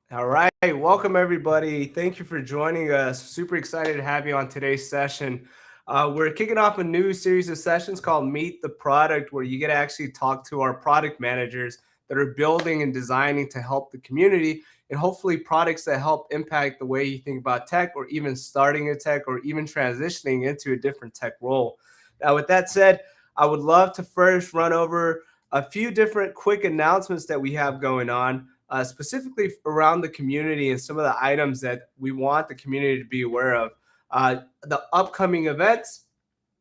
All right, welcome everybody. Thank you for joining us. Super excited to have you on today's session. We're kicking off a new series of sessions called Meet the Product, where you get to actually talk to our product managers that are building and designing to help the community and hopefully products that help impact the way you think about tech or even starting a tech or even transitioning into a different tech role. Now, with that said, I would love to first run over a few different quick announcements that we have going on specifically around the community and some of the items that we want the community to be aware of. The upcoming events,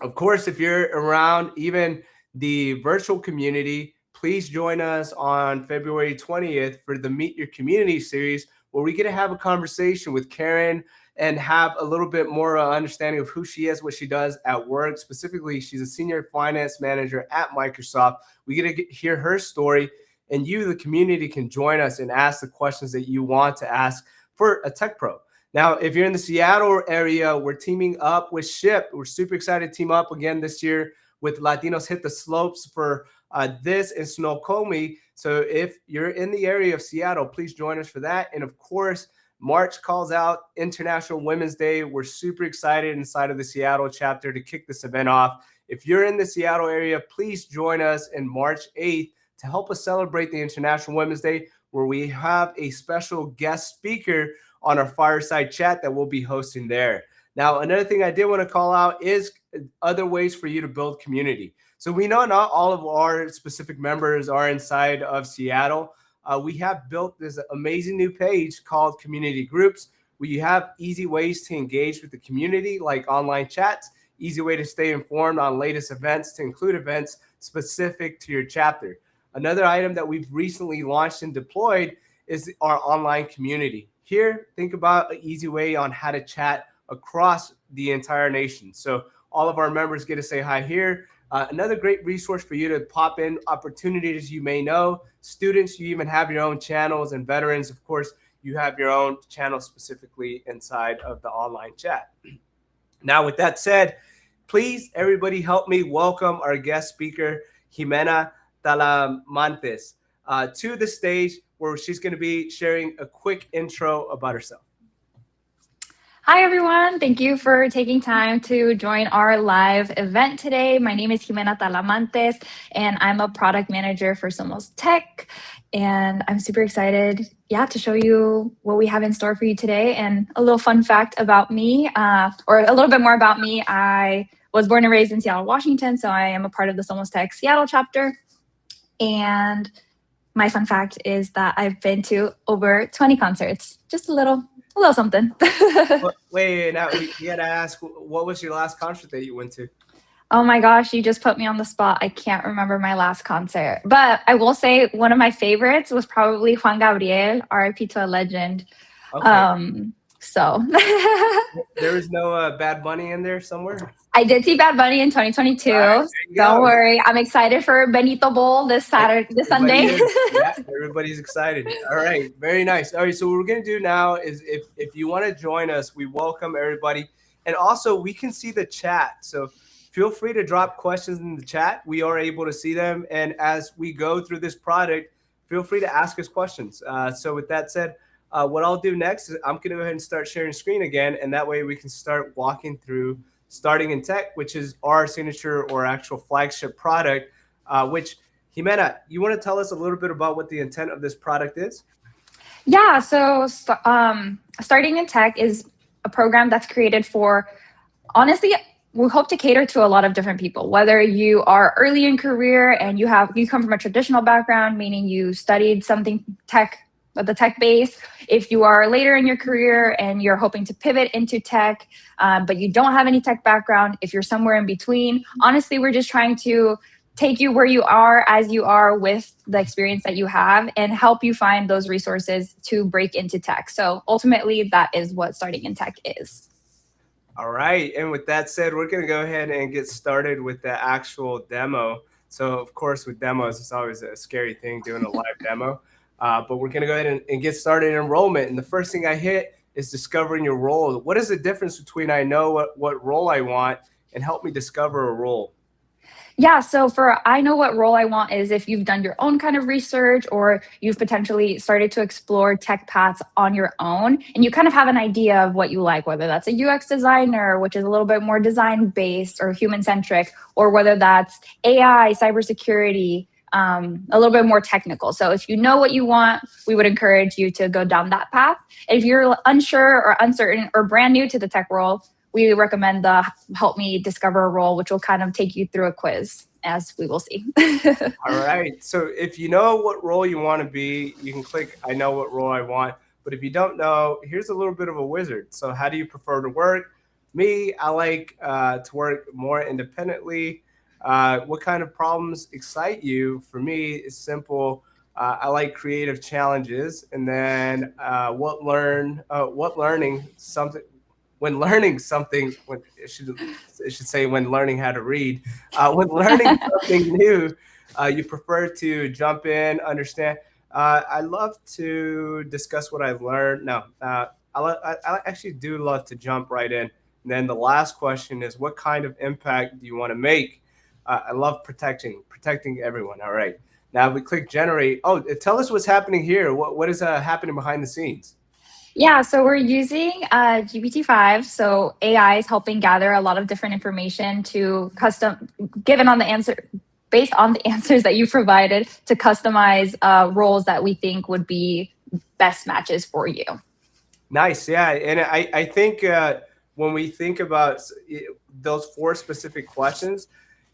of course, if you're around even the virtual community, please join us on February 20th for the Meet Your Community series, where we get to have a conversation with Karen and have a little bit more understanding of who she is, what she does at work. Specifically, she's a senior finance manager at Microsoft. We get to hear her story, and you, the community, can join us and ask the questions that you want to ask for a tech pro. Now, if you're in the Seattle area, we're teaming up with SHIP. We're super excited to team up again this year with Latinos Hit the Slopes for this in Snoqualmie. So if you're in the area of Seattle, please join us for that. And of course, March calls out International Women's Day. We're super excited inside of the Seattle chapter to kick this event off. If you're in the Seattle area, please join us in March 8th to help us celebrate the International Women's Day, where we have a special guest speaker on our fireside chat that we'll be hosting there. Now, another thing I did want to call out is other ways for you to build community. So we know not all of our specific members are inside of Seattle. We have built this amazing new page called Community Groups, where you have easy ways to engage with the community, like online chats, easy way to stay informed on latest events, to include events specific to your chapter. Another item that we've recently launched and deployed is our online community. Here, think about an easy way on how to chat across the entire nation. So all of our members get to say hi here. Another great resource for you to pop in opportunities you may know. Students, you even have your own channels, and veterans, of course, you have your own channel specifically inside of the online chat. Now, with that said, please, everybody, help me welcome our guest speaker, Jimena Talamantes, to the stage, where she's going to be sharing a quick intro about herself. Hi, everyone. Thank you for taking time to join our live event today. My name is Jimena Talamantes, and I'm a product manager for SOMOS.tech. And I'm super excited, to show you what we have in store for you today. And a little fun fact about me, or a little bit more about me. I was born and raised in Seattle, Washington, so I am a part of the SOMOS.tech Seattle chapter. And my fun fact is that I've been to over 20 concerts. Just a little something. Wait, now we got to ask, what was your last concert that you went to? Oh my gosh, you just put me on the spot. I can't remember my last concert. But I will say one of my favorites was probably Juan Gabriel, RIP to a legend. Okay. So There was no Bad Bunny in there somewhere? I did see Bad Bunny in 2022. All right, Don't worry. I'm excited for Benito Bowl this Everybody Sunday. is. Yeah, everybody's excited. All right, very nice. All right, so what we're gonna do now is, if you want to join us, we welcome everybody, and also we can see the chat. So feel free to drop questions in the chat. We are able to see them, and as we go through this product, feel free to ask us questions. So with that said, what I'll do next is I'm gonna go ahead and start sharing screen again, and that way we can start walking through Starting in Tech, which is our signature or actual flagship product, which, Jimena, you want to tell us a little bit about what the intent of this product is? Yeah, so Starting in Tech is a program that's created for, honestly, we hope to cater to a lot of different people, whether you are early in career and you come from a traditional background, meaning you studied something tech with a tech base. If you are later in your career and you're hoping to pivot into tech, but you don't have any tech background, if you're somewhere in between, honestly, we're just trying to take you where you are as you are with the experience that you have and help you find those resources to break into tech. So ultimately, that is what Starting in Tech is. All right. And with that said, we're going to go ahead and get started with the actual demo. So, of course, with demos, it's always a scary thing doing a live demo. But we're going to go ahead and get started in enrollment. And the first thing I hit is discovering your role. What is the difference between I know what role I want and help me discover a role? Yeah, so for I know what role I want is if you've done your own kind of research or you've potentially started to explore tech paths on your own and you kind of have an idea of what you like, whether that's a UX designer, which is a little bit more design based or human centric, or whether that's AI, cybersecurity, a little bit more technical. So if you know what you want, we would encourage you to go down that path. If you're unsure or uncertain or brand new to the tech world, we recommend the Help Me Discover a Role, which will kind of take you through a quiz, as we will see. All right. So if you know what role you want to be, you can click I know what role I want. But if you don't know, here's a little bit of a wizard. So how do you prefer to work? Me, I like to work more independently. What kind of problems excite you? For me, it's simple. I like creative challenges, and then what learning something when learning something. When it should say when learning how to read. When learning something new, you prefer to jump in, understand. I love to discuss what I've learned. No, I actually do love to jump right in. And then the last question is, what kind of impact do you want to make? I love protecting everyone. All right. Now we click generate. Oh, tell us what's happening here. What is happening behind the scenes? Yeah, so we're using GPT-5. So AI is helping gather a lot of different information to given on the answer, based on the answers that you provided, to customize roles that we think would be best matches for you. Nice, yeah, and I think when we think about those four specific questions,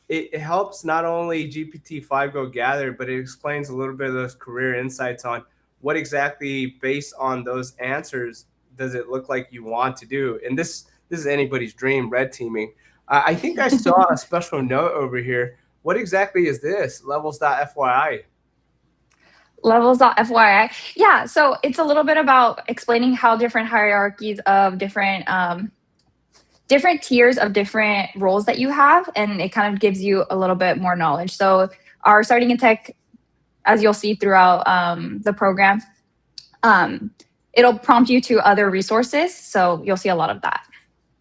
it helps not only GPT-5 go gather, but it explains a little bit of those career insights on what exactly, based on those answers, does it look like you want to do. And this is anybody's dream, red teaming. I think I saw a special note over here. What exactly is this? Levels.fyi. Levels.fyi. Yeah, so it's a little bit about explaining how different hierarchies of different tiers of different roles that you have, and it kind of gives you a little bit more knowledge. So our starting in tech, as you'll see throughout the program, it'll prompt you to other resources. So you'll see a lot of that.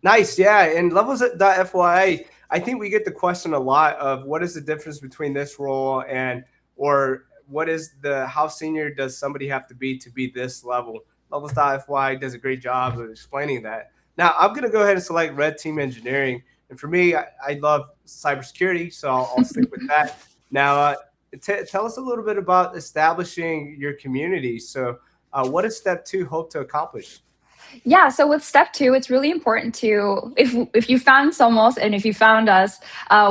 Nice, yeah. And levels.fyi, I think we get the question a lot of what is the difference between this role and or what is the how senior does somebody have to be this level? Levels.fyi does a great job of explaining that. Now I'm gonna go ahead and select red team engineering. And for me, I love cybersecurity, so I'll stick with that. Now, tell us a little bit about establishing your community. So, what does step two hope to accomplish? Yeah, so with step two, it's really important to, if you found Somos and if you found us,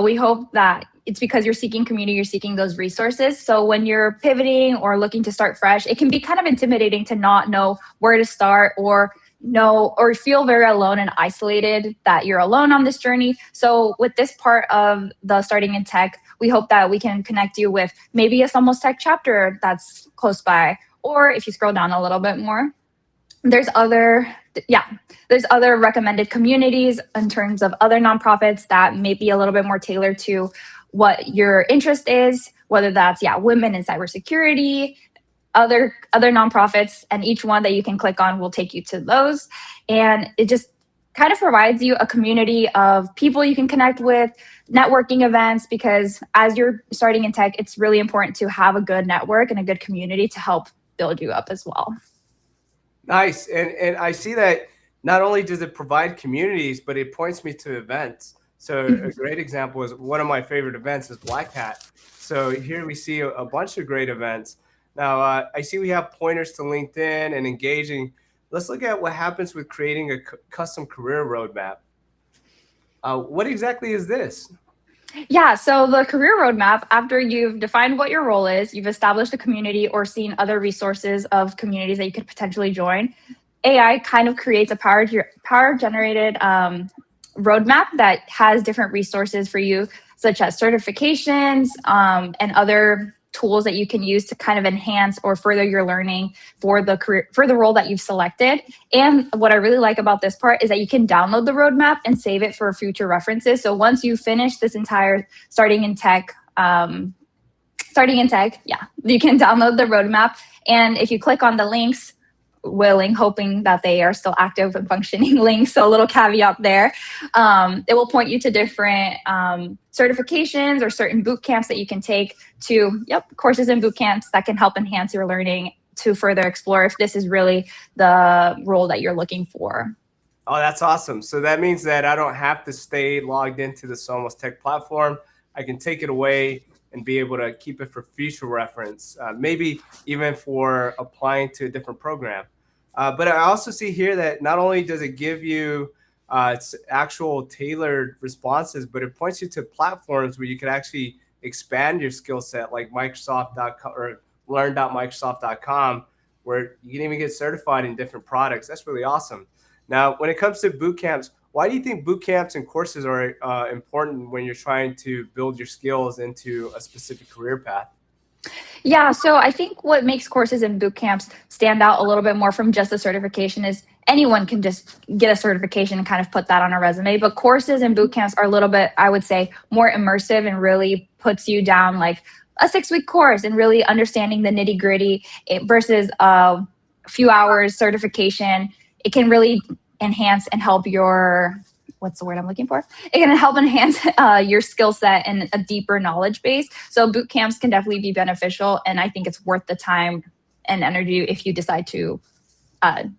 we hope that it's because you're seeking community, you're seeking those resources. So when you're pivoting or looking to start fresh, it can be kind of intimidating to not know where to start or feel very alone and isolated that you're alone on this journey. So with this part of the starting in tech, we hope that we can connect you with maybe a SOMOS.tech chapter that's close by, or if you scroll down a little bit more, there's other recommended communities in terms of other nonprofits that may be a little bit more tailored to what your interest is, whether that's women in cybersecurity, other nonprofits, and each one that you can click on will take you to those. And it just kind of provides you a community of people you can connect with, networking events, because as you're starting in tech, it's really important to have a good network and a good community to help build you up as well. Nice. And I see that not only does it provide communities, but it points me to events. So a great example is one of my favorite events is Black Hat. So here we see a bunch of great events. Now, I see we have pointers to LinkedIn and engaging. Let's look at what happens with creating a custom career roadmap. What exactly is this? Yeah, so the career roadmap, after you've defined what your role is, you've established a community or seen other resources of communities that you could potentially join, AI kind of creates a power generated roadmap that has different resources for you, such as certifications and other tools that you can use to kind of enhance or further your learning for the role that you've selected. And what I really like about this part is that you can download the roadmap and save it for future references. So once you finish this entire starting in tech, you can download the roadmap. And if you click on the links, willing, hoping that they are still active and functioning links. So a little caveat there. It will point you to different certifications or certain boot camps that you can take to, courses and boot camps that can help enhance your learning to further explore if this is really the role that you're looking for. Oh, that's awesome. So that means that I don't have to stay logged into the SOMOS.tech platform. I can take it away and be able to keep it for future reference, maybe even for applying to a different program. But I also see here that not only does it give you actual tailored responses, but it points you to platforms where you can actually expand your skill set, like Microsoft.com or learn.microsoft.com, where you can even get certified in different products. That's really awesome. Now, when it comes to boot camps, why do you think boot camps and courses are important when you're trying to build your skills into a specific career path? Yeah, so I think what makes courses and boot camps stand out a little bit more from just a certification is anyone can just get a certification and kind of put that on a resume. But courses and boot camps are a little bit, I would say, more immersive and really puts you down like a 6-week course and really understanding the nitty gritty versus a few hours certification. It can really enhance and help your, what's the word I'm looking for? It can help enhance your skill set and a deeper knowledge base. So boot camps can definitely be beneficial. And I think it's worth the time and energy if you decide to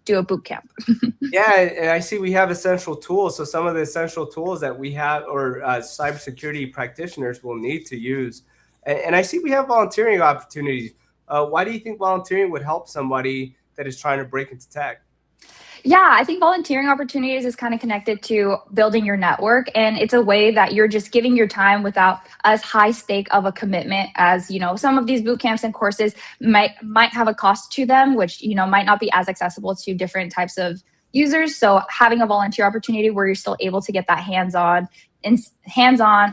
do a boot camp. Yeah, and I see we have essential tools. So some of the essential tools that we have or cybersecurity practitioners will need to use. And I see we have volunteering opportunities. Why do you think volunteering would help somebody that is trying to break into tech? Yeah, I think volunteering opportunities is kind of connected to building your network. And it's a way that you're just giving your time without as high stake of a commitment as, some of these boot camps and courses might have a cost to them, which, might not be as accessible to different types of users. So having a volunteer opportunity where you're still able to get that hands-on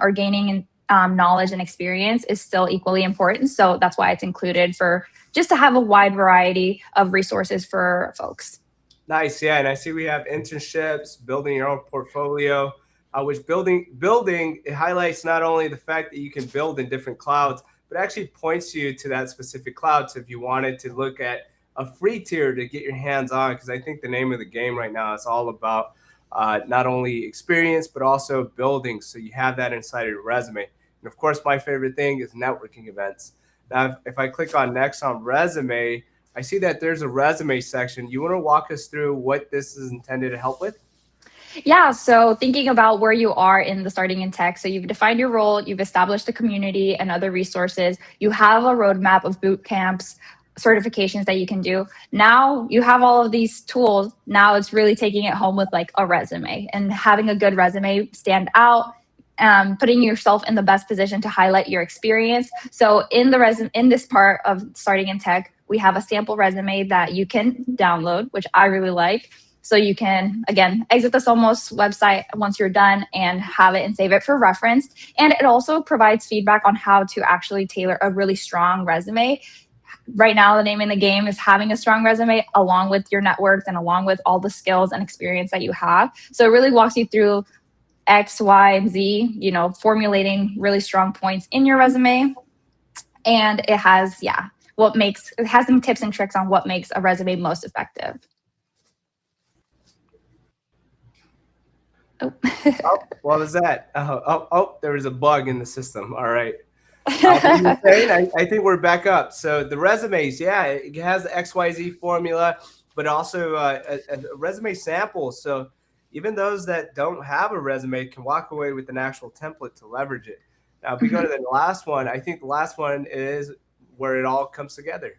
or gaining knowledge and experience is still equally important. So that's why it's included for just to have a wide variety of resources for folks. Nice, yeah, and I see we have internships, building your own portfolio, which building it highlights not only the fact that you can build in different clouds, but actually points you to that specific cloud. So if you wanted to look at a free tier to get your hands on, because I think the name of the game right now is all about not only experience but also building. So you have that inside of your resume. And of course, my favorite thing is networking events. Now, if I click on next on resume, I see that there's a resume section. You want to walk us through what this is intended to help with? Yeah, so thinking about where you are in the starting in tech. So you've defined your role, you've established a community and other resources. You have a roadmap of boot camps, certifications that you can do. Now you have all of these tools. Now it's really taking it home with like a resume and having a good resume stand out. Putting yourself in the best position to highlight your experience. So in this part of starting in tech, we have a sample resume that you can download, which I really like. So you can, again, exit the Somos website once you're done and have it and save it for reference. And it also provides feedback on how to actually tailor a really strong resume. Right now, the name in the game is having a strong resume along with your networks and along with all the skills and experience that you have. So it really walks you through X, Y, and Z, formulating really strong points in your resume. And it has, it has some tips and tricks on what makes a resume most effective. Oh, what was that? There was a bug in the system. All right. You were saying, I think we're back up. So the resumes, yeah, it has the XYZ formula, but also a resume sample. So even those that don't have a resume can walk away with an actual template to leverage it. Now, if we go to the last one, I think the last one is where it all comes together.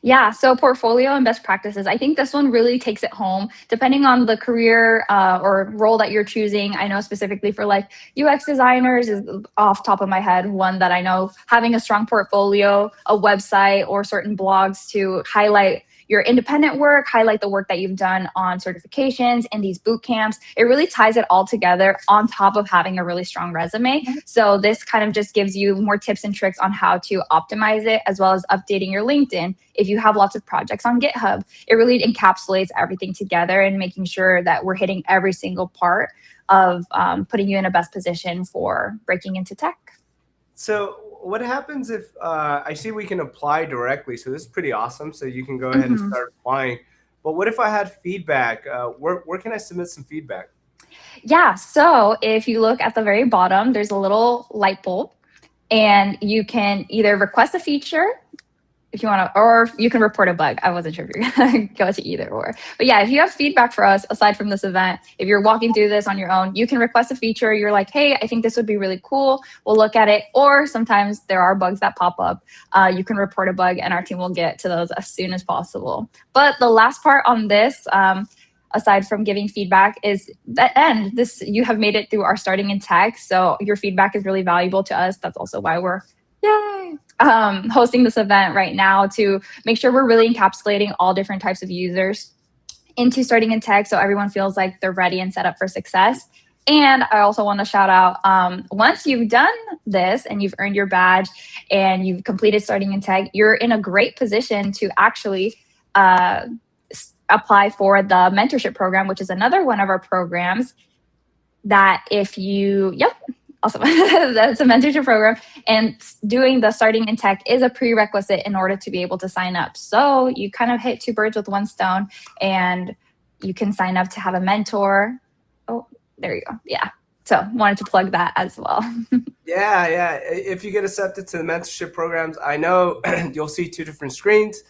Yeah, so portfolio and best practices. I think this one really takes it home, depending on the career or role that you're choosing. I know specifically for like UX designers is off top of my head, one that I know having a strong portfolio, a website or certain blogs to highlight your independent work, highlight the work that you've done on certifications and these boot camps. It really ties it all together on top of having a really strong resume. So this kind of just gives you more tips and tricks on how to optimize it, as well as updating your LinkedIn. If you have lots of projects on GitHub, it really encapsulates everything together and making sure that we're hitting every single part of putting you in a best position for breaking into tech. So what happens if I see we can apply directly? So this is pretty awesome. So you can go ahead and start applying. But what if I had feedback? Where can I submit some feedback? Yeah, so if you look at the very bottom, there's a little light bulb, and you can either request a feature if you want to, or you can report a bug. I wasn't sure if you're going to go to either or. But yeah, if you have feedback for us aside from this event, if you're walking through this on your own, you can request a feature. You're like, hey, I think this would be really cool. We'll look at it. Or sometimes there are bugs that pop up. You can report a bug, and our team will get to those as soon as possible. But the last part on this, aside from giving feedback, is the end. This, you have made it through our starting in tech, so your feedback is really valuable to us. That's also why we're hosting this event right now, to make sure we're really encapsulating all different types of users into starting in tech, so everyone feels like they're ready and set up for success. And I also want to shout out, once you've done this and you've earned your badge and you've completed starting in tech, you're in a great position to actually apply for the mentorship program, which is another one of our programs that if you, awesome. That's a mentorship program. And doing the starting in tech is a prerequisite in order to be able to sign up. So you kind of hit two birds with one stone, and you can sign up to have a mentor. Oh, there you go. Yeah. So wanted to plug that as well. Yeah. If you get accepted to the mentorship programs, I know you'll see two different screens.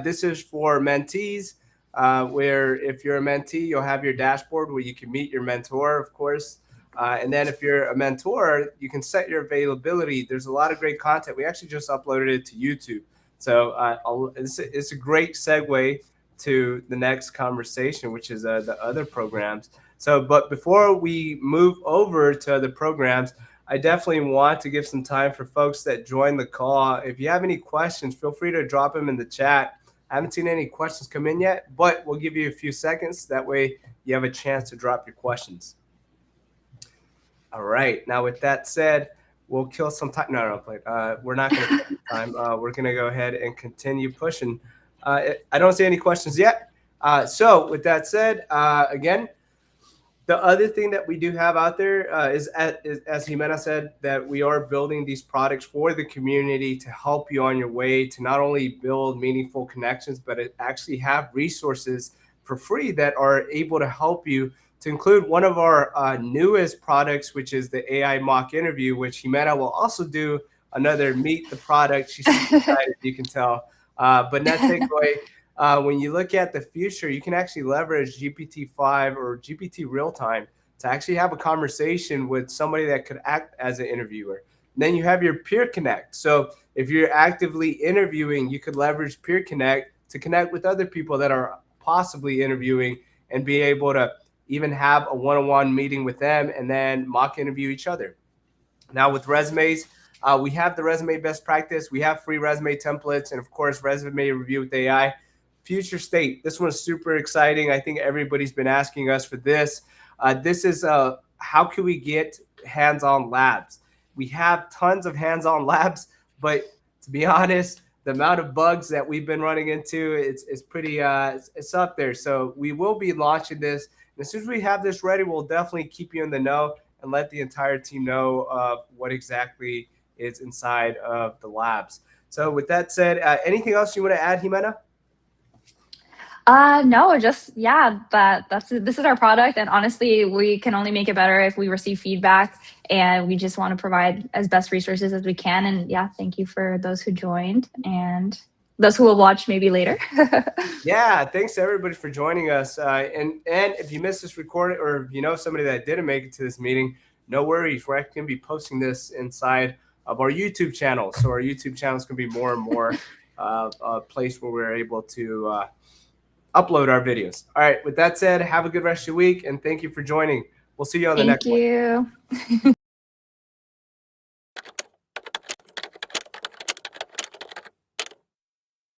This is for mentees, where if you're a mentee, you'll have your dashboard where you can meet your mentor, of course. And then if you're a mentor, you can set your availability. There's a lot of great content. We actually just uploaded it to YouTube. So it's a great segue to the next conversation, which is the other programs. So, but before we move over to other programs, I definitely want to give some time for folks that join the call. If you have any questions, feel free to drop them in the chat. I haven't seen any questions come in yet, but we'll give you a few seconds. That way you have a chance to drop your questions. All right. Now, with that said, we'll kill some time. No, we're not going to kill some time. We're going to go ahead and continue pushing. I don't see any questions yet. So with that said, again, the other thing that we do have out there is, as Jimena said, that we are building these products for the community to help you on your way to not only build meaningful connections, but actually have resources for free that are able to help you, to include one of our newest products, which is the AI mock interview, which Jimena will also do another meet the product. She's super excited, you can tell. But net takeaway, when you look at the future, you can actually leverage GPT-5 or GPT real time to actually have a conversation with somebody that could act as an interviewer. And then you have your peer connect. So if you're actively interviewing, you could leverage peer connect to connect with other people that are possibly interviewing and be able to even have a one-on-one meeting with them and then mock interview each other. Now with resumes, we have the resume best practice. We have free resume templates, and of course, resume review with AI. Future state. This one's super exciting. I think everybody's been asking us for this. This is how can we get hands-on labs? We have tons of hands-on labs, but to be honest, the amount of bugs that we've been running into, it's pretty it's up there. So we will be launching this. And as soon as we have this ready, we'll definitely keep you in the know and let the entire team know what exactly is inside of the labs. So with that said, anything else you want to add, Jimena? No, just this is our product, and honestly, we can only make it better if we receive feedback, and we just want to provide as best resources as we can. And yeah, thank you for those who joined and those who will watch maybe later. Yeah, thanks to everybody for joining us. And if you missed this recording, or if you know somebody that didn't make it to this meeting, no worries. We're actually going to be posting this inside of our YouTube channel. So our YouTube channel is going to be more and more a place where we're able to upload our videos. All right. With that said, have a good rest of your week, and thank you for joining. We'll see you on the next one. Thank you.